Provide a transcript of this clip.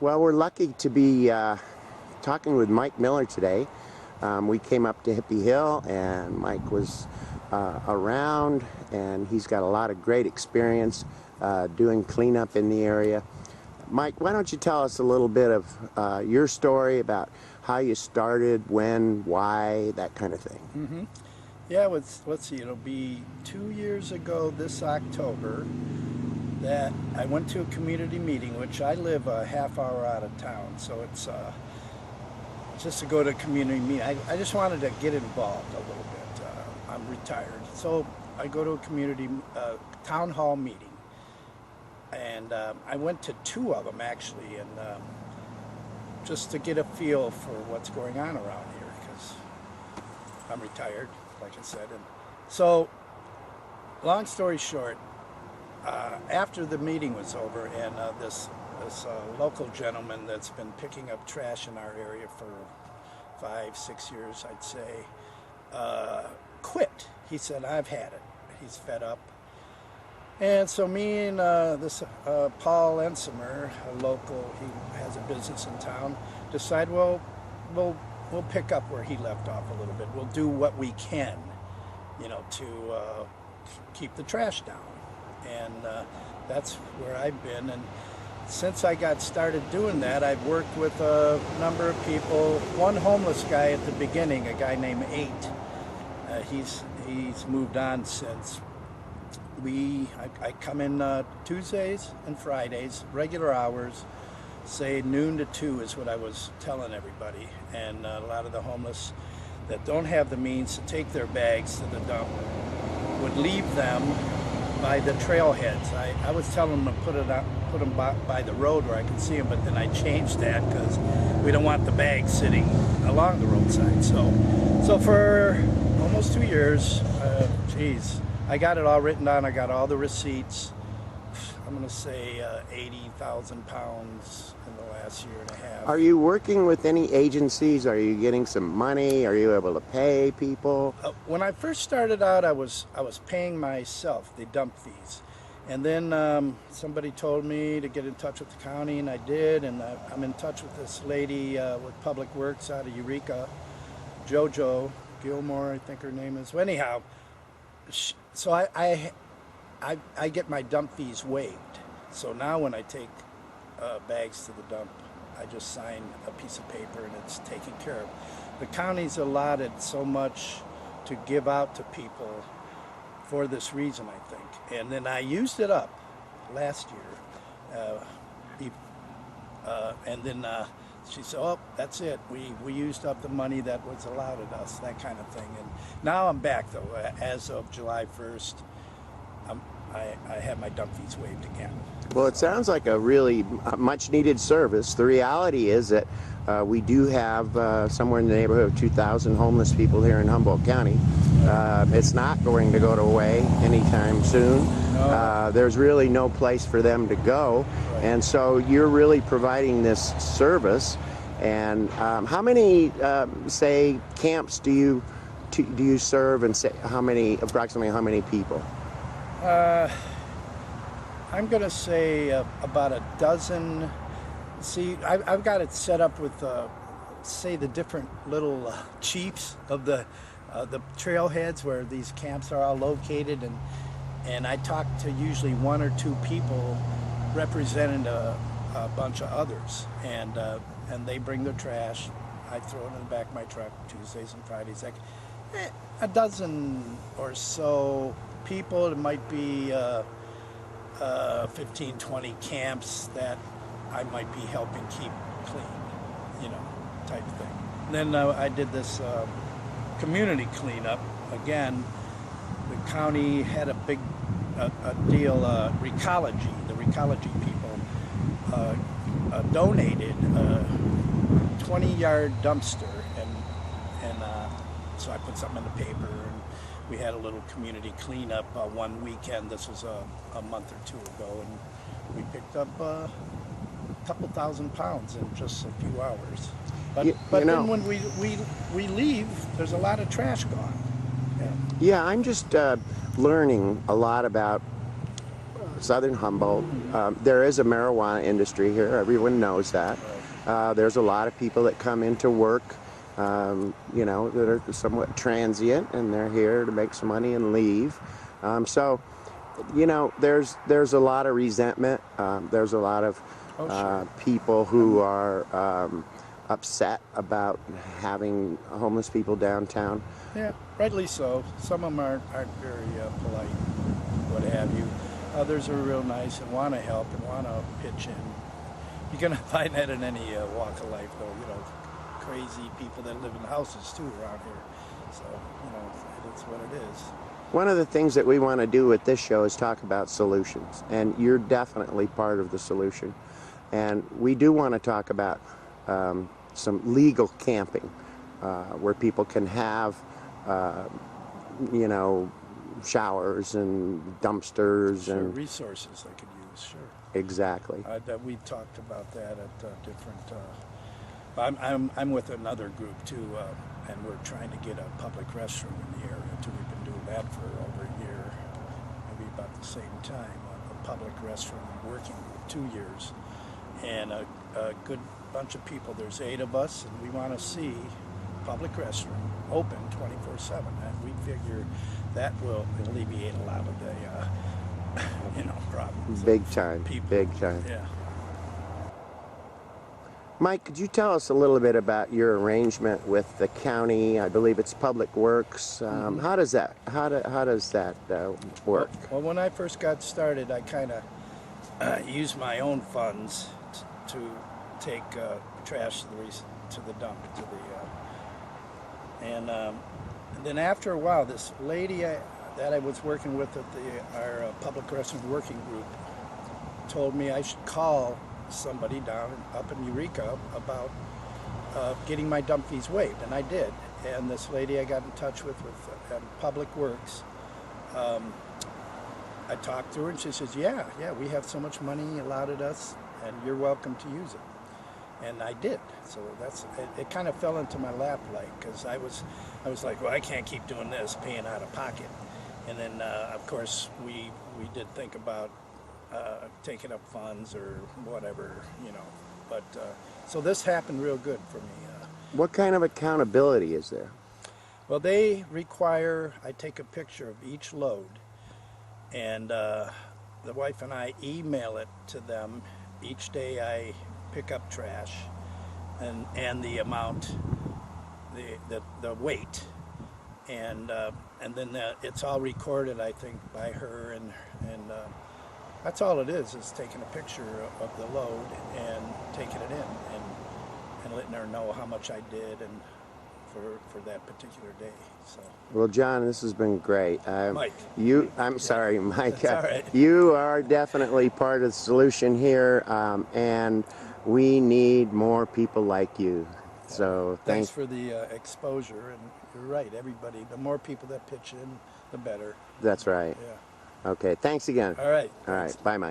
Well, we're lucky to be talking with Mike Miller today. We came up to Hippie Hill and Mike was around, and he's got a lot of great experience doing cleanup in the area. Mike, why don't you tell us a little bit of your story about how you started, when, why, that kind of thing. Mm-hmm. Yeah, let's see, it'll be 2 years ago this October that I went to a community meeting, which I live a half hour out of town, so it's just to go to a community meeting. I just wanted to get involved a little bit. I'm retired, so I go to a community town hall meeting, and I went to 2 of them actually, and just to get a feel for what's going on around here, because I'm retired, like I said. And so, long story short, after the meeting was over, and this local gentleman that's been picking up trash in our area for 5-6 years, I'd say, quit. He said, "I've had it." He's fed up. And so me and this Paul Ensimer, a local, he has a business in town, decide, well, we'll pick up where he left off a little bit. We'll do what we can, you know, to keep the trash down. And that's where I've been. And since I got started doing that, I've worked with a number of people. One homeless guy at the beginning, a guy named 8. He's moved on since. I come in Tuesdays and Fridays, regular hours, say noon to 2 is what I was telling everybody. And a lot of the homeless that don't have the means to take their bags to the dump would leave them by the trailheads. I was telling them to put them by the road where I could see them, but then I changed that because we don't want the bags sitting along the roadside. So for almost 2 years, I got it all written down. I got all the receipts. I'm going to say 80,000 pounds in the last year and a half. Are you working with any agencies? Are you getting some money? Are you able to pay people? When I first started out, I was paying myself the dump fees. And then somebody told me to get in touch with the county, and I did. And I'm in touch with this lady with Public Works out of Eureka, JoJo Gilmore, I think her name is. Well, anyhow, so I get my dump fees waived. So now when I take bags to the dump, I just sign a piece of paper and it's taken care of. The county's allotted so much to give out to people for this reason, I think. And then I used it up last year. And then she said, "Oh, that's it. We used up the money that was allotted us," that kind of thing. And now I'm back, though. As of July 1st, I have my dump fees waived again. Well, it sounds like a really much-needed service. The reality is that we do have somewhere in the neighborhood of 2,000 homeless people here in Humboldt County. It's not going to go away anytime soon. No. There's really no place for them to go. Right. And so you're really providing this service. And how many, say, camps do you serve, and say approximately how many people? I'm going to say about a dozen. See, I've got it set up with, say, the different little chiefs of the trailheads where these camps are all located, and I talk to usually 1 or 2 people representing a bunch of others, and they bring their trash. I throw it in the back of my truck Tuesdays and Fridays. Like a dozen or so people. It might be 15, 20 camps that I might be helping keep clean, you know, type of thing. And then I did this community cleanup. Again, the county had a big deal, Recology. The Recology people donated a 20-yard dumpster, and so I put something in the paper, and we had a little community cleanup one weekend. This was a month or 2 ago, and we picked up a couple thousand pounds in just a few hours. But then when we leave, there's a lot of trash gone. Yeah, I'm just learning a lot about southern Humboldt. There is a marijuana industry here. Everyone knows that. There's a lot of people that come into work, you know, that are somewhat transient, and they're here to make some money and leave. So, you know, there's a lot of resentment. There's a lot of people who are upset about having homeless people downtown. Yeah, rightly so. Some of them aren't very polite, what have you. Others are real nice and want to help and want to pitch in. You're going to find that in any walk of life, though. You know, crazy people that live in houses too around here. So, you know, it's what it is. One of the things that we want to do with this show is talk about solutions, and you're definitely part of the solution. And we do want to talk about some legal camping, where people can have, you know, showers and dumpsters Sure, and resources they could use, sure. exactly. We talked about that at different. I'm with another group too, and we're trying to get a public restroom in the area too. We've been doing that for over a year, maybe about the same time. A public restroom working group, 2 years, and a good bunch of people. There's 8 of us, and we want to see public restroom open 24/7, and we figure that will alleviate a lot of the you know, problems. Big time, People. big time. Yeah. Mike, could you tell us a little bit about your arrangement with the county? I believe it's Public Works. How does that work? Well, when I first got started, I kind of used my own funds to take trash to the dump, and then after a while, this lady that I was working with at our public restroom working group told me I should call somebody up in Eureka about getting my dump fees waived, and I did. And this lady I got in touch with Public Works, I talked to her, and she says, yeah, we have so much money allotted us, and you're welcome to use it. And I did. So it kind of fell into my lap, like, because I was like, well, I can't keep doing this, paying out of pocket. And then, of course, we did think about taking up funds or whatever, you know. But so this happened real good for me. What kind of accountability is there? Well, they require I take a picture of each load, and the wife and I email it to them each day. I pick up trash, and the amount, the weight, and then it's all recorded, I think, by her, and that's all it is taking a picture of the load and taking it in and letting her know how much I did and for that particular day. So. Well, John, this has been great. Mike. I'm sorry, Mike. That's all right. You are definitely part of the solution here, and we need more people like you. So thanks for the exposure, and you're right. Everybody, the more people that pitch in, the better. That's right. Yeah. Okay, thanks again. All right. All right, bye, Mike.